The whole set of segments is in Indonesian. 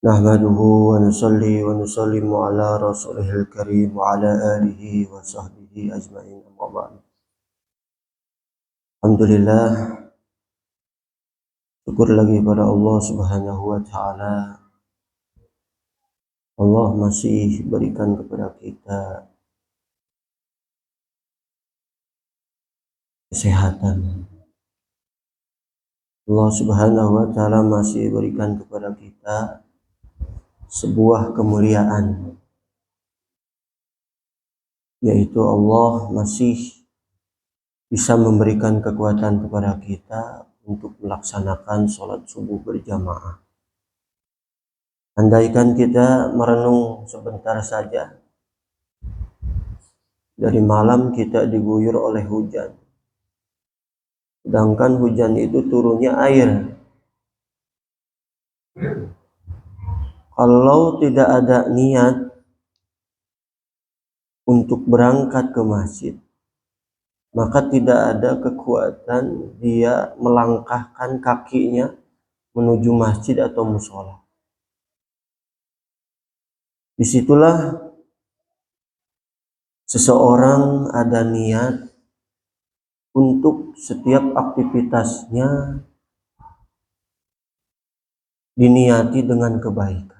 Nahmaduhu wa nusalli wa nusallimu ala rasulihil karim wa ala alihi wa sahbihi ajma'in amma ba'du. Alhamdulillah, syukur lagi pada Allah subhanahu wa ta'ala. Allah masih berikan kepada kita kesehatan. Allah subhanahu wa ta'ala masih berikan kepada kita sebuah kemuliaan, yaitu Allah masih bisa memberikan kekuatan kepada kita untuk melaksanakan sholat subuh berjamaah. Andaikan kita merenung sebentar saja, dari malam kita diguyur oleh hujan, sedangkan hujan itu turunnya air. Kalau tidak ada niat untuk berangkat ke masjid, maka tidak ada kekuatan dia melangkahkan kakinya menuju masjid atau musola. Disitulah seseorang ada niat untuk setiap aktivitasnya diniati dengan kebaikan.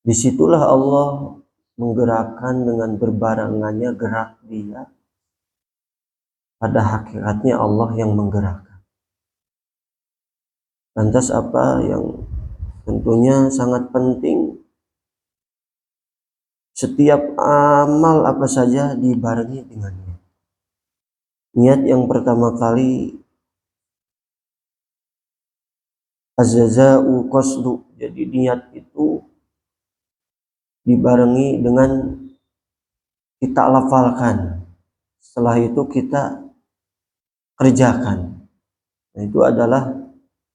Disitulah Allah menggerakkan dengan berbarengannya gerak dia. Pada hakikatnya Allah yang menggerakkan. Lantas apa yang tentunya sangat penting, setiap amal apa saja dibarengi dengan niat. Niat yang pertama kali az-jaza'u qasdu. Jadi niat itu dibarengi dengan kita lafalkan, setelah itu kita kerjakan. Nah, itu adalah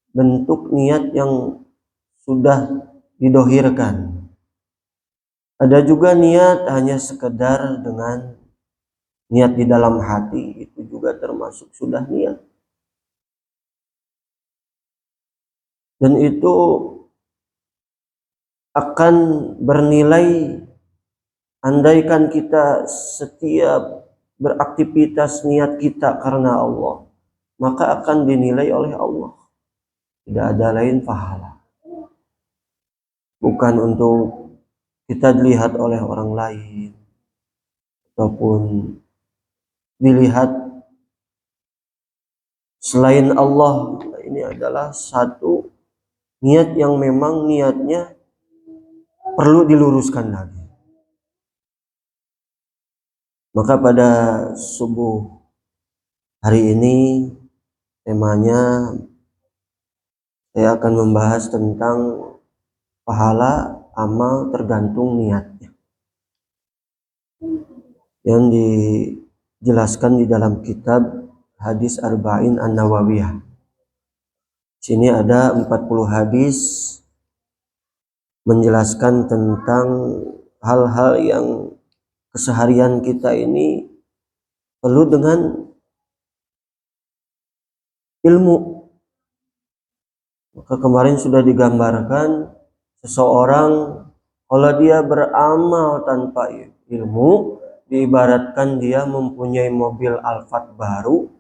bentuk niat yang sudah didohirkan. Ada juga niat hanya sekedar dengan niat di dalam hati, itu juga termasuk sudah niat. Dan itu akan bernilai andaikan kita setiap beraktivitas niat kita karena Allah, maka akan dinilai oleh Allah. Tidak ada lain pahala. Bukan untuk kita dilihat oleh orang lain, ataupun dilihat selain Allah. Ini adalah satu niat yang memang niatnya perlu diluruskan lagi. Maka pada subuh hari ini temanya saya akan membahas tentang pahala amal tergantung niatnya, yang dijelaskan di dalam kitab Hadis Arba'in An-Nawawiyah. Sini ada 40 hadis menjelaskan tentang hal-hal yang keseharian kita ini perlu dengan ilmu. Maka kemarin sudah digambarkan seseorang kalau dia beramal tanpa ilmu, diibaratkan dia mempunyai mobil Alphard baru,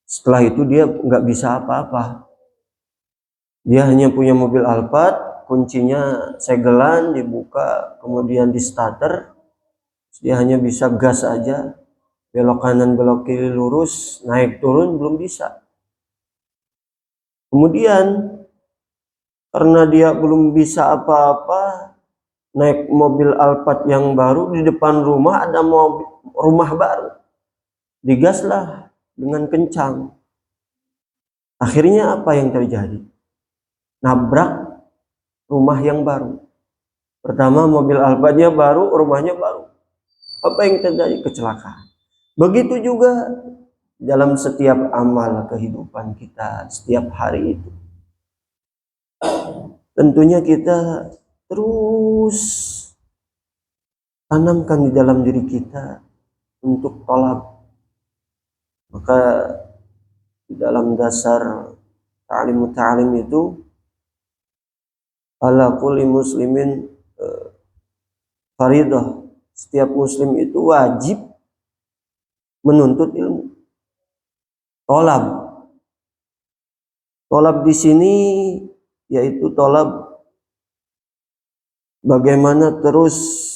setelah itu dia nggak bisa apa-apa. Dia hanya punya mobil Alphard, kuncinya segelan, dibuka, kemudian di starter, dia hanya bisa gas aja, belok kanan belok kiri lurus, naik turun belum bisa. Kemudian karena dia belum bisa apa-apa, naik mobil Alphard yang baru, di depan rumah ada rumah baru, digaslah dengan kencang. Akhirnya apa yang terjadi? Nabrak rumah yang baru. Pertama mobil Alphardnya baru, rumahnya baru. Apa yang terjadi? Kecelakaan. Begitu juga dalam setiap amal kehidupan kita setiap hari itu. Tentunya kita terus tanamkan di dalam diri kita untuk tolak. Maka di dalam dasar ta'lim itu ala kulli muslimin faridah. Setiap muslim itu wajib menuntut ilmu. Tolab di sini yaitu tolab bagaimana terus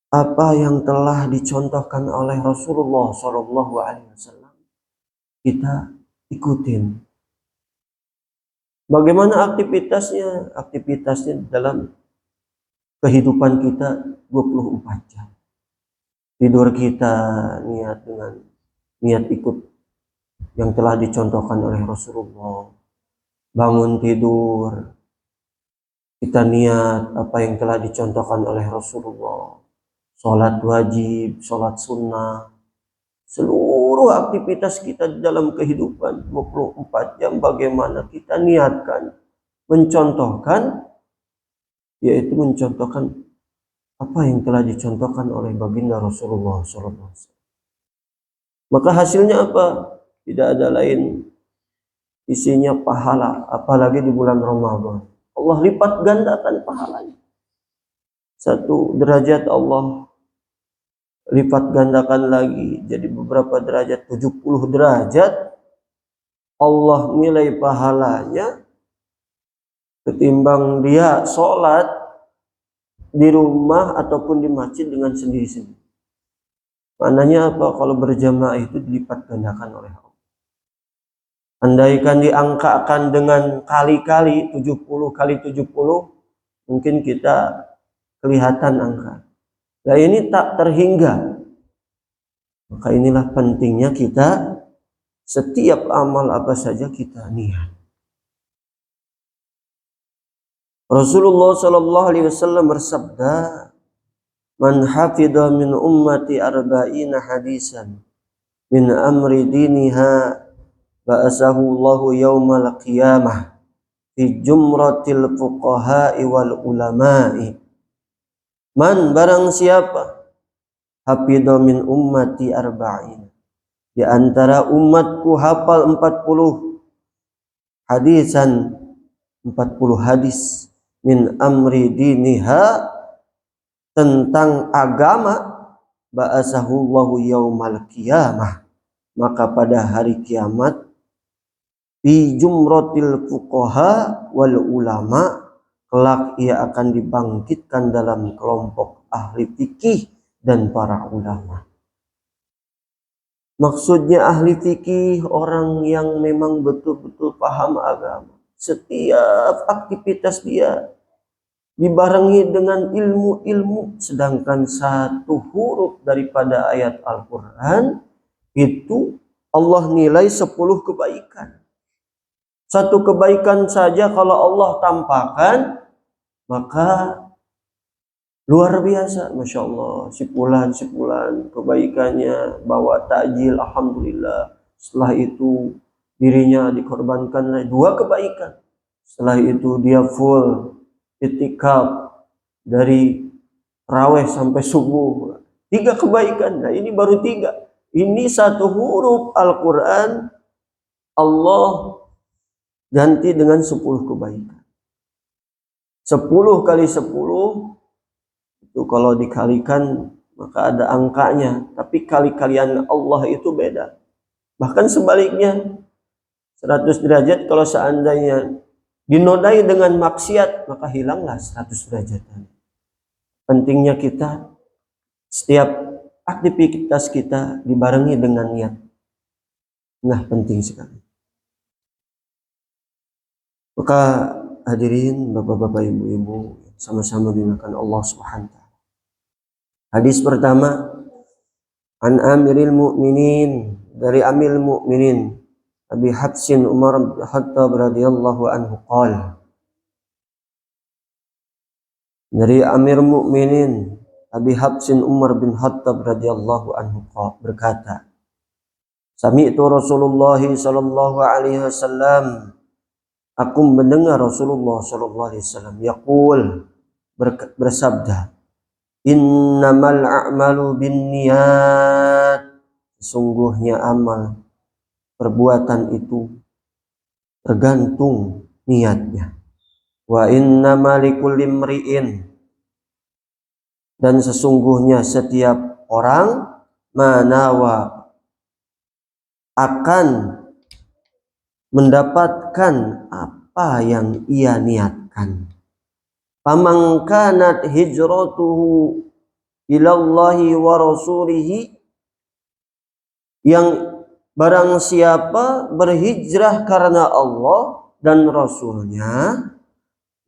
apa yang telah dicontohkan oleh Rasulullah SAW kita ikutin. Bagaimana aktivitasnya? Aktivitasnya dalam kehidupan kita 24 jam. Tidur kita niat ikut yang telah dicontohkan oleh Rasulullah. Bangun tidur, kita niat apa yang telah dicontohkan oleh Rasulullah. Sholat wajib, sholat sunnah, seluruh aktivitas kita dalam kehidupan 24 jam bagaimana kita niatkan, mencontohkan, yaitu mencontohkan apa yang telah dicontohkan oleh baginda Rasulullah SAW. Maka hasilnya apa? Tidak ada lain, isinya pahala, apalagi di bulan Ramadan. Allah lipat gandakan pahalanya. 1 derajat Allah lipat gandakan lagi jadi beberapa derajat, 70 derajat Allah nilai pahalanya ketimbang dia sholat di rumah ataupun di masjid dengan sendiri-sendiri. Maknanya apa? Kalau berjamaah itu dilipat gandakan oleh Allah. Andaikan diangkakan dengan kali-kali 70 kali 70, mungkin kita kelihatan angka. Nah ini tak terhingga. Maka inilah pentingnya kita setiap amal apa saja kita niat. Rasulullah SAW bersabda, "Man hafidha min ummati arba'ina hadisan min amri diniha ba'asahu Allahu yaumal qiyamah fi jumratil fuqaha'i wal ulama'i." Man barang siapa hafidha min ummati arba'in, di antara umatku hafal 40 hadisan, 40 hadis, min amri diniha, tentang agama, ba'asahu Allahu yaumal qiyamah, maka pada hari kiamat, fi jumratil fuqaha wal ulama, kelak ia akan dibangkitkan dalam kelompok ahli fikih dan para ulama. Maksudnya ahli fikih orang yang memang betul-betul paham agama. Setiap aktivitas dia dibarengi dengan ilmu-ilmu, sedangkan 1 huruf daripada ayat Al-Quran itu Allah nilai 10 kebaikan. 1 kebaikan saja kalau Allah tampakkan, maka luar biasa, Masya Allah. Sipulan kebaikannya, bawa takjil, Alhamdulillah. Setelah itu dirinya dikorbankan 2 kebaikan. Setelah itu dia full itikaf dari tarawih sampai subuh, 3 kebaikan. Nah ini baru 3. Ini 1 huruf Al-Quran Allah ganti dengan 10 kebaikan. 10 kali 10 itu kalau dikalikan maka ada angkanya, tapi kali-kalian Allah itu beda. Bahkan sebaliknya, 100 derajat kalau seandainya dinodai dengan maksiat, maka hilanglah 100 derajat. Pentingnya kita setiap aktivitas kita dibarengi dengan niat. Nah, penting sekali. Maka hadirin, bapak-bapak, ibu-ibu, sama-sama dimuliakan Allah Subhanahu wa ta'ala. Hadis pertama, an Amiril Mu'minin, dari Amiril Mu'minin Abi Hafsin Umar bin Khattab radhiyallahu anhu qala, dari Amir Mu'minin Abi Hafsin Umar bin Khattab radhiyallahu anhu berkata, sami'tu Rasulullah sallallahu alaihi wasallam, aku mendengar Rasulullah sallallahu alaihi wasallam yaqul, bersabda, innamal a'malu binniyat, sesungguhnya amal perbuatan itu tergantung niatnya. Wa innama likulli imri'in, dan sesungguhnya setiap orang manawa akan mendapatkan apa yang ia niatkan. Faman kanat hijratuhu ilallahi wa rasulihi, yang barang siapa berhijrah karena Allah dan Rasulnya,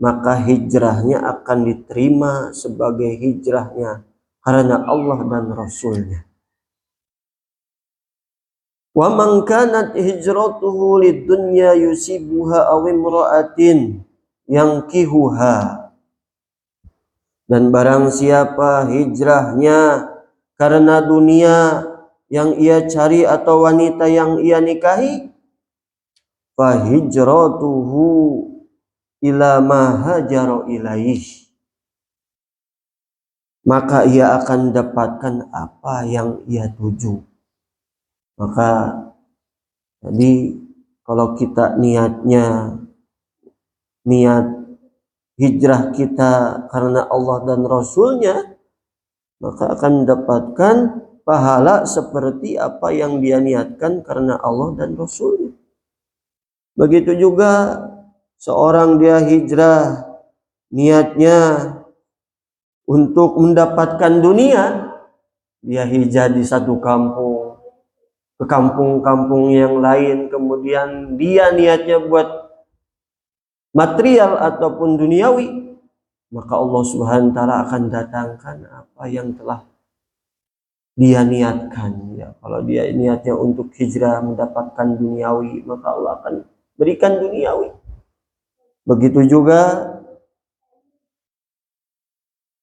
maka hijrahnya akan diterima sebagai hijrahnya karena Allah dan Rasulnya. Wa man kanat hijratuhu lidunya yusibuha aw imra'atin yankihuha, dan barang siapa hijrahnya karena dunia yang ia cari atau wanita yang ia nikahi, fa hijratuhu ila ma hajara ilaih, maka ia akan dapatkan apa yang ia tuju. Maka jadi kalau kita niat hijrah kita karena Allah dan Rasulnya, maka akan mendapatkan pahala seperti apa yang dia niatkan karena Allah dan Rasulnya. Begitu juga seorang dia hijrah niatnya untuk mendapatkan dunia, dia hijrah di satu kampung ke kampung-kampung yang lain, kemudian dia niatnya buat material ataupun duniawi, maka Allah Subhanahu wa taala akan datangkan apa yang telah dia niatkan. Ya, kalau dia niatnya untuk hijrah mendapatkan duniawi, maka Allah akan berikan duniawi. Begitu juga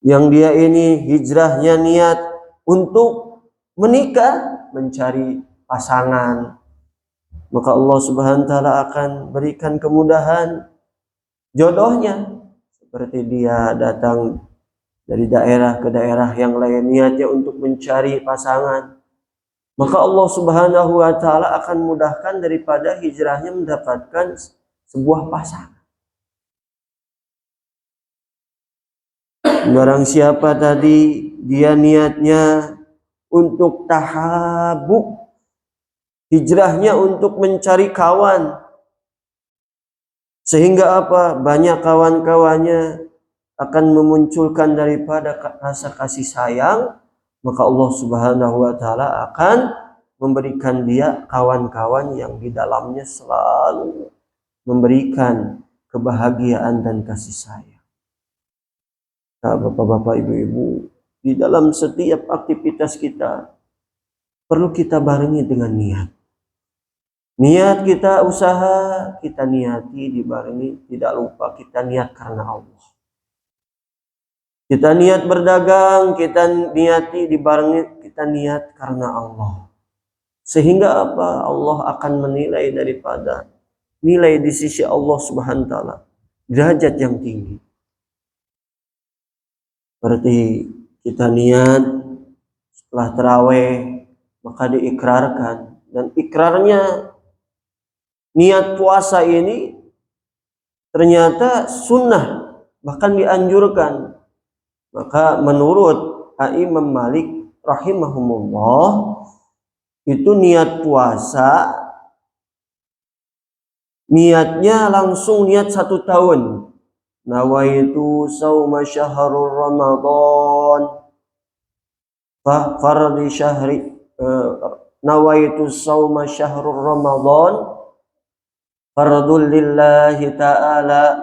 yang dia ini hijrahnya niat untuk menikah, mencari pasangan, maka Allah Subhanahu wa taala akan berikan kemudahan jodohnya. Seperti dia datang dari daerah ke daerah yang lain niatnya untuk mencari pasangan, maka Allah Subhanahu wa taala akan mudahkan daripada hijrahnya mendapatkan sebuah pasangan. Barang siapa tadi dia niatnya untuk tahabuk, hijrahnya untuk mencari kawan, sehingga apa? Banyak kawan-kawannya akan memunculkan daripada rasa kasih sayang, maka Allah Subhanahu wa taala akan memberikan dia kawan-kawan yang di dalamnya selalu memberikan kebahagiaan dan kasih sayang. Nah, Bapak-bapak, Ibu-ibu, di dalam setiap aktivitas kita perlu kita barengi dengan niat. Niat kita usaha, kita niati dibarengi, tidak lupa kita niat karena Allah. Kita niat berdagang, kita niati dibarengi, kita niat karena Allah. Sehingga apa? Allah akan menilai daripada nilai di sisi Allah Subhanahu wa taala derajat yang tinggi. Seperti kita niat setelah tarawih, maka diikrarkan, dan ikrarnya niat puasa ini ternyata sunnah, bahkan dianjurkan. Maka menurut Imam Malik rahimahumullah, itu niat puasa niatnya langsung niat 1 tahun. Nawaitu sauma syahrul Ramadan fa fardi syahri nawaitu sauma syahrul Ramadan fardul lillahi ta'ala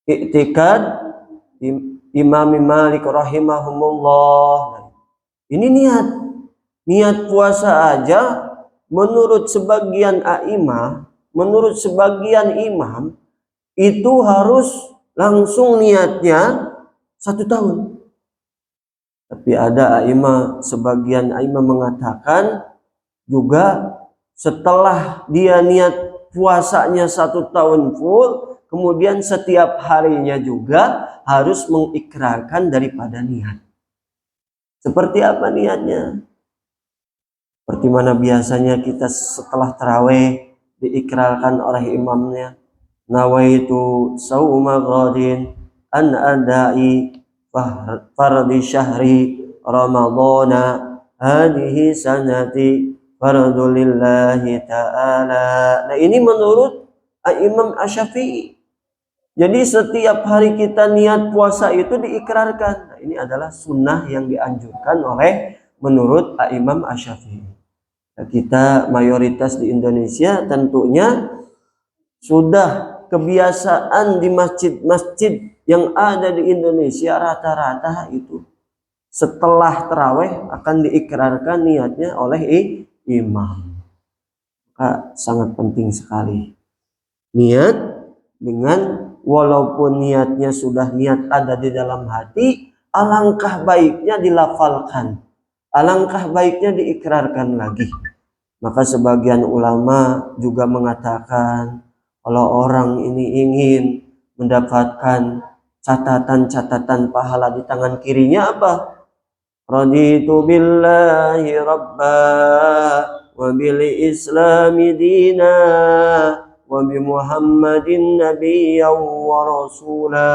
i'tikad Imam Malik rahimahumullah. Ini niat puasa aja menurut sebagian a'imah, menurut sebagian imam itu harus langsung niatnya 1 tahun. Tapi ada sebagian a'imah mengatakan juga setelah dia niat puasanya 1 tahun full, kemudian setiap harinya juga harus mengikrarkan daripada niat. Seperti apa niatnya? Seperti mana biasanya kita setelah tarawih diikrarkan oleh imamnya. nawaitu sauma ghadin an adai fardi syahri ramadhana hadhihi sanati fardulillahi ta'ala. Nah, ini menurut Imam Asy-Syafi'i. Jadi setiap hari kita niat puasa itu diikrarkan. Nah, ini adalah sunnah yang dianjurkan oleh menurut Imam Asy-Syafi'i. Nah, kita mayoritas di Indonesia tentunya sudah kebiasaan di masjid-masjid yang ada di Indonesia rata-rata itu setelah tarawih akan diikrarkan niatnya oleh imam. Maka sangat penting sekali niat, dengan walaupun niatnya sudah niat ada di dalam hati, alangkah baiknya dilafalkan, alangkah baiknya diikrarkan lagi. Maka sebagian ulama juga mengatakan kalau orang ini ingin mendapatkan catatan-catatan pahala di tangan kirinya apa? Raditu billahi rabba wa bil islami dina wa bi muhammadin nabiyyan wa rasula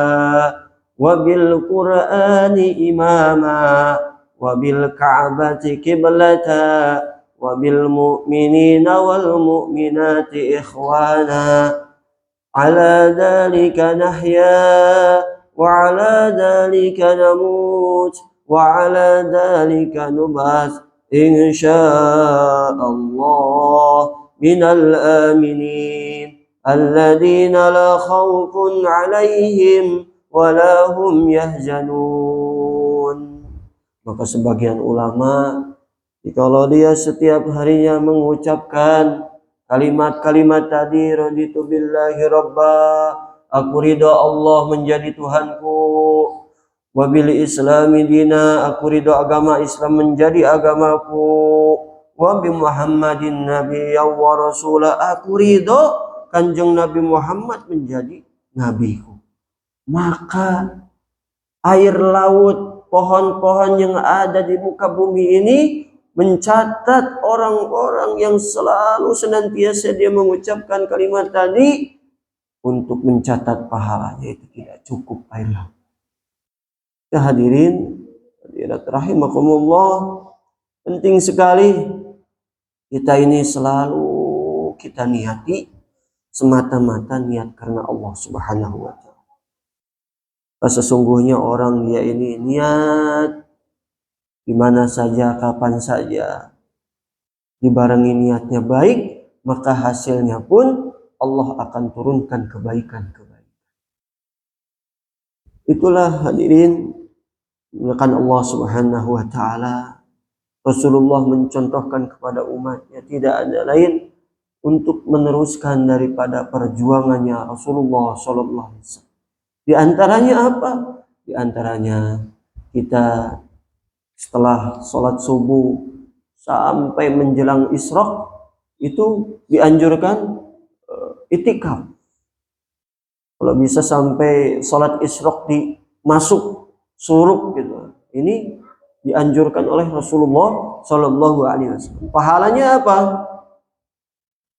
wa bil qur'ani imama wa bil ka'bati qiblata wa bil mu'minina wal mu'minati ikhwana ala dzalika nahya wa ala dzalika namut wa ala dzalika nub'ats insyaallah minal aminin alladzina la khaufun 'alaihim wa la hum yahzanun. Maka sebagian ulama, kalau dia setiap harinya mengucapkan kalimat-kalimat tadi, raditu billahi rabba, aku ridha Allah menjadi Tuhanku, wa bil islami dina, aku ridha agama Islam menjadi agamaku, wa bi muhammadin nabiyyan wa rasula, aku ridha kanjeng Nabi Muhammad menjadi nabiku. Maka air laut, pohon-pohon yang ada di muka bumi ini mencatat orang-orang yang selalu senantiasa dia mengucapkan kalimat tadi. Untuk mencatat pahalanya itu tidak cukup air laut. Ya hadirin, hadirat rahimakumullah, penting sekali kita ini selalu kita niati semata-mata niat karena Allah Subhanahu wa ta'ala. Sesungguhnya orang dia ini niat di mana saja, kapan saja, dibarengi niatnya baik, maka hasilnya pun Allah akan turunkan kebaikan-kebaikan. Itulah hadirin, melakukan Allah Subhanahu wa ta'ala. Rasulullah mencontohkan kepada umatnya tidak ada lain untuk meneruskan daripada perjuangannya Rasulullah sallallahu alaihi wasallam. Di antaranya apa? Di antaranya kita setelah sholat subuh sampai menjelang isyraq itu dianjurkan itikaf. Kalau bisa sampai sholat isyraq di masuk suruk gitu. Ini dianjurkan oleh Rasulullah Shallallahu Alaihi Wasallam. Pahalanya apa?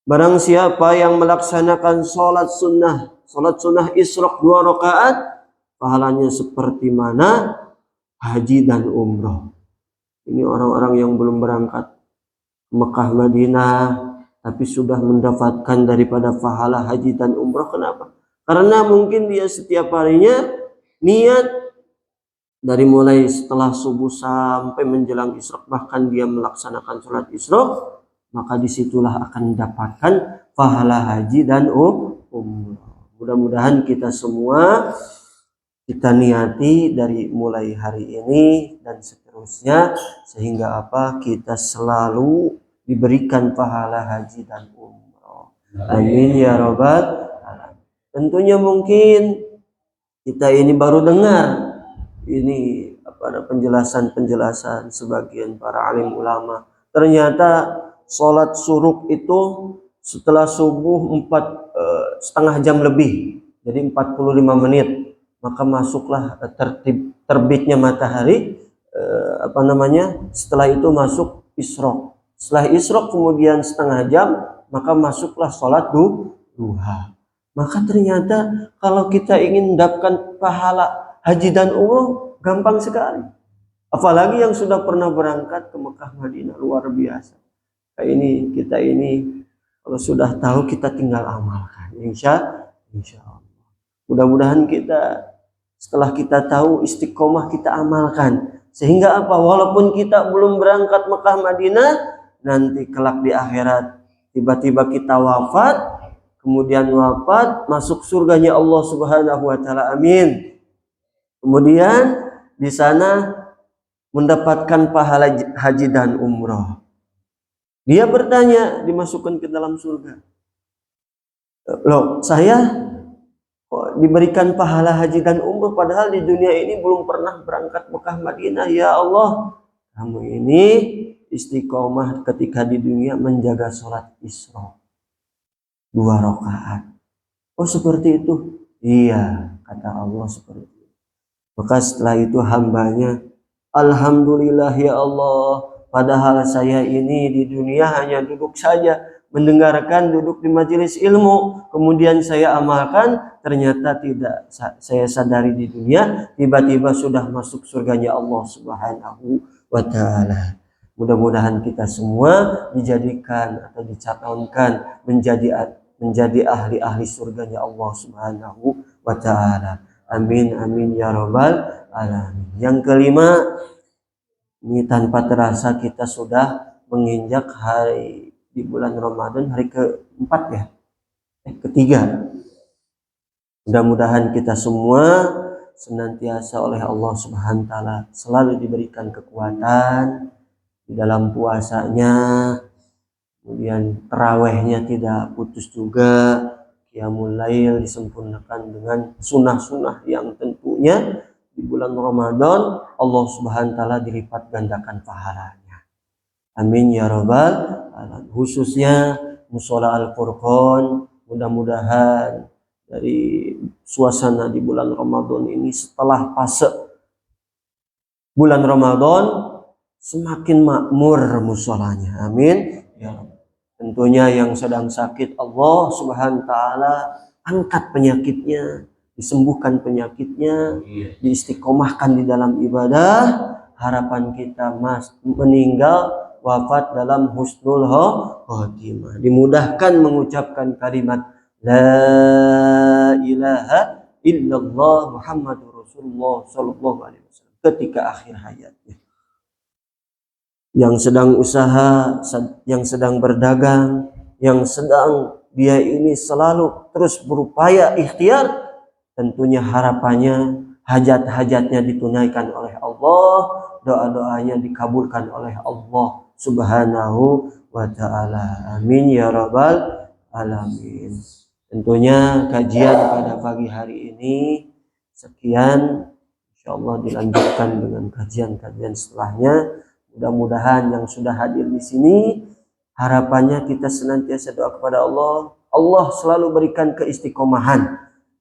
Barang siapa yang melaksanakan sholat sunnah isyraq 2 rakaat, pahalanya seperti mana haji dan umroh. Ini orang-orang yang belum berangkat ke Mekah Madinah tapi sudah mendapatkan daripada pahala haji dan umroh. Kenapa? Karena mungkin dia setiap harinya niat dari mulai setelah subuh sampai menjelang isyraq, bahkan dia melaksanakan sholat isyraq, maka disitulah akan mendapatkan pahala haji dan umroh. Mudah-mudahan kita semua kita niati dari mulai hari ini dan seterusnya, sehingga apa? Kita selalu diberikan pahala haji dan umroh. Amin ya rabbal alamin. Tentunya mungkin kita ini baru dengar ini penjelasan-penjelasan sebagian para alim ulama. Ternyata sholat suruk itu setelah subuh 4,5 jam lebih, jadi 45 menit. Maka masuklah terbitnya matahari, setelah itu masuk isyraq. Setelah isyraq kemudian setengah jam, maka masuklah sholat duha. Maka ternyata kalau kita ingin mendapatkan pahala haji dan umroh gampang sekali. Apalagi yang sudah pernah berangkat ke Mekah Madinah, luar biasa. Kita ini kalau sudah tahu kita tinggal amalkan. Insya Allah. Mudah-mudahan kita setelah kita tahu istiqomah kita amalkan. Sehingga apa? Walaupun kita belum berangkat Mekah Madinah, nanti kelak di akhirat tiba-tiba kita wafat, kemudian wafat masuk surganya Allah Subhanahu wa taala. Amin. Kemudian di sana mendapatkan pahala haji dan umroh. Dia bertanya, dimasukkan ke dalam surga. Loh, saya kok diberikan pahala haji dan umroh padahal di dunia ini belum pernah berangkat Mekah Madinah. Ya Allah, kamu ini istiqomah ketika di dunia menjaga sholat Isra 2 rakaat. Oh seperti itu? Iya, kata Allah seperti itu. Maka setelah itu hambanya, alhamdulillah ya Allah, padahal saya ini di dunia hanya duduk saja, mendengarkan, duduk di majelis ilmu, kemudian saya amalkan, ternyata tidak saya sadari di dunia, tiba-tiba sudah masuk surganya Allah Subhanahu wa taala. Mudah-mudahan kita semua dijadikan atau dicalonkan menjadi ahli-ahli surganya Allah Subhanahu wa taala. Amin amin ya rabbal alamin. Yang kelima, ini tanpa terasa kita sudah menginjak hari di bulan Ramadan, hari keempat ya, ketiga. Mudah-mudahan kita semua senantiasa oleh Allah Subhanahu wa taala selalu diberikan kekuatan di dalam puasanya, kemudian tarawehnya tidak putus juga, qiyamul lail disempurnakan dengan sunnah-sunnah yang tentunya di bulan Ramadan Allah Subhanahu wa taala dilipat gandakan pahalanya. Amin ya rabbal alamin. Khususnya Mushola Al-Furqon, mudah-mudahan dari suasana di bulan Ramadan ini setelah fase bulan Ramadan semakin makmur musholanya. Amin ya Rabb. Tentunya yang sedang sakit Allah Subhanahu wa taala angkat penyakitnya, disembuhkan penyakitnya, diistiqomahkan di dalam ibadah. Harapan kita meninggal wafat dalam husnul khotimah, dimudahkan mengucapkan kalimat la ilaha illallah Muhammadur Rasulullah sallallahu alaihi wasallam ketika akhir hayatnya. Yang sedang usaha, yang sedang berdagang, yang sedang dia ini selalu terus berupaya ikhtiar, tentunya harapannya hajat-hajatnya ditunaikan oleh Allah, doa-doanya dikabulkan oleh Allah Subhanahu wa taala. Amin ya rabbal alamin. Tentunya kajian pada pagi hari ini sekian, insyaallah dilanjutkan dengan kajian-kajian setelahnya. Mudah-mudahan yang sudah hadir di sini harapannya kita senantiasa doa kepada Allah, Allah selalu berikan keistiqomahan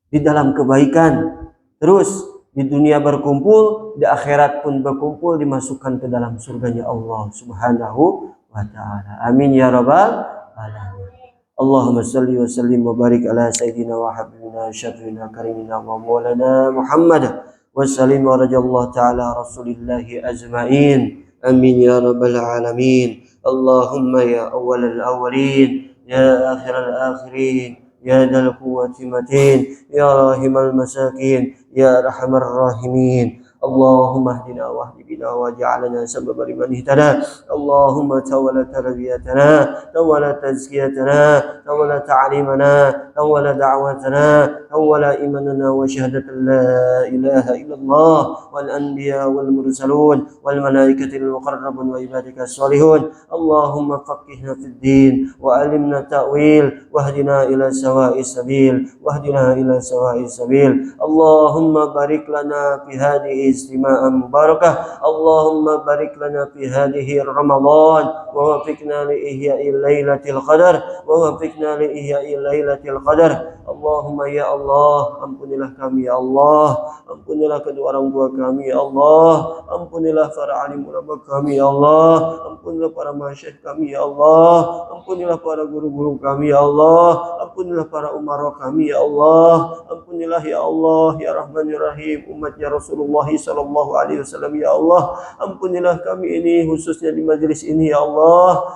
di dalam kebaikan, terus di dunia berkumpul, di akhirat pun berkumpul, dimasukkan ke dalam surganya Allah Subhanahu wa taala. Amin ya rabbal alamin. Allahumma salli wa sallim wa barik ala sayyidina wa habibina syafina karimina wa maulana Muhammad wa sallim wa radiyallahu ta'ala rasulillahi ajma'in. Amin ya rabbal alamin. Allahumma ya awwalal awwalin, ya akhiral akhirin, ya dal quwwati matin, ya rahimal masakin, ya arhamar rahimin. Allahumma hdina wahdi bina waj'alna sababan liman ihtada. Allahumma tawalla tarbiyatana, tawalla tazkiyatana, tawalla ta'limana, tawalla da'watana, tawalla imanana wa syahadatan la ilaha illallah wal anbiya wal mursalun wal malaikatil muqarrabun wa ibadika salihun. Allahumma faqihna fid din wa alimna ta'wil wahdina ila sawa'is sabil wahdina ila sawa'is sabil. Allahumma barik lana fi hadhihi istima'an mubarakah. Allahumma barik lana fi hadhihi Ramadan wa wafiqna li ihya'i lailatul qadar wa wafiqna li ihya'i lailatul qadar. Allahumma ya Allah, ampunilah kami ya Allah, ampunilah kedua orang tua kami ya Allah, ampunilah para alim ulama kami ya Allah, ampunilah para masyayikh kami ya Allah, ampunilah para guru-guru kami ya Allah, ampunilah para umara kami ya Allah, ampunilah ya Allah ya Rahman ya Rahim, umatnya Rasulullah sallallahu alaihi wasallam ya Allah, ampunilah kami ini khususnya di majelis ini ya Allah.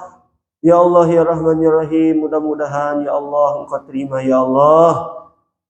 Ya Allah ya Rahman ya Rahim, mudah-mudahan ya Allah Engkau terima ya Allah.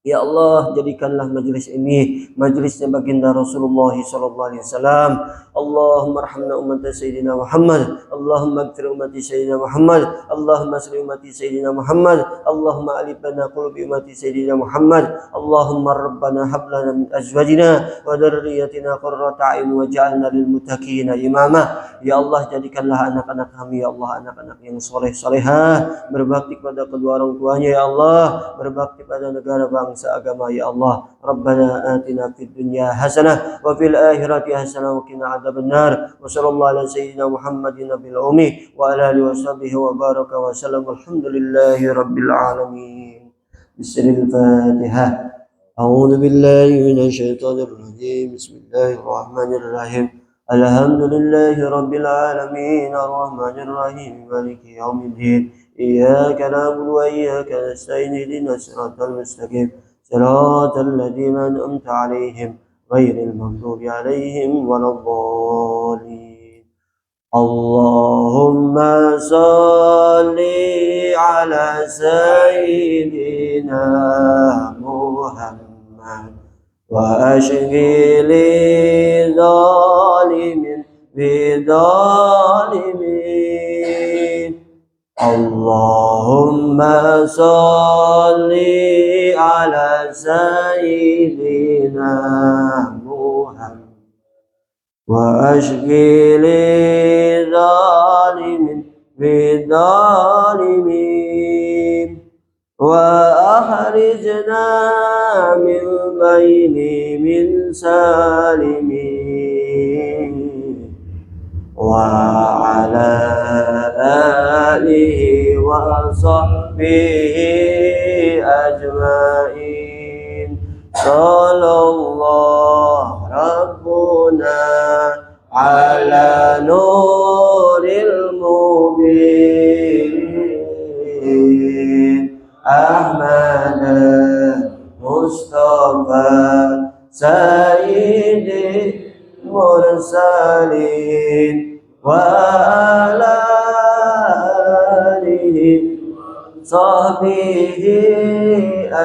Ya Allah, jadikanlah majelis ini majelisnya baginda Rasulullah sallallahu alaihi wasallam. Allahumma arhamna ummata sayyidina Muhammad, Allahumma ighfir ummati sayyidina Muhammad, Allahumma asli ummati sayyidina Muhammad, Allahumma alif lana qulubi ummati sayyidina Muhammad, Allahumma rabbana hab lana min azwajina wa dhurriyyatina qurrata a'yun waj'alna lil muttaqina imama. Ya Allah, jadikanlah anak-anak kami ya Allah anak-anak yang soleh-solehah, berbakti kepada kedua orang tuanya ya Allah, berbakti pada negara bangsa agama ya Allah. Rabbana atina fid dunya hasanah wa fil akhirati hasanah wa qina adzabannar. Wa sallallahu ala sayyidina Muhammadin nabil ummi wa ala alihi washabihi wa baraka wa sallam. Alhamdulillahi rabbil alamin. Bismillahirrahmanirrahim. A'udzu billahi minasy syaithanir rajim. Bismillahirrahmanirrahim. Alhamdulillahi rabbil alamin arrahmanir rahim maliki yaumiddin. إياك نعبد وإياك نستعين اهدنا الصراط المستقيم صراط الذين أنعمت عليهم غير المغضوب عليهم ولا الضالين. اللهم صل على سيدنا محمد وأشغل ظالم بظالمين. اللهم صل على سيدنا محمد وأشغل ظالم بظالمين وأخرجنا من بين من سالمين وعلى آله وصحبه أجمعين. صلى الله ربنا على نور المبين أحمد مصطفى سيد المرسلين وعلى آله صحبه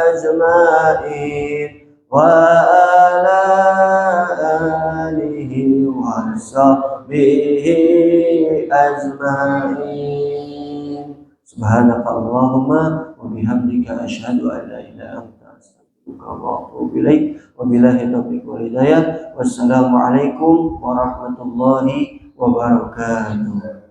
أجمعين وعلى آله وصحبه أجمعين. سبحانك اللهم وبحمدك أشهد أن لا إله إلا أنت أستغفرك وأتوب إليك. وبالله التوفيق والهداية. Wassalamualaikum warahmatullahi wabarakatuh.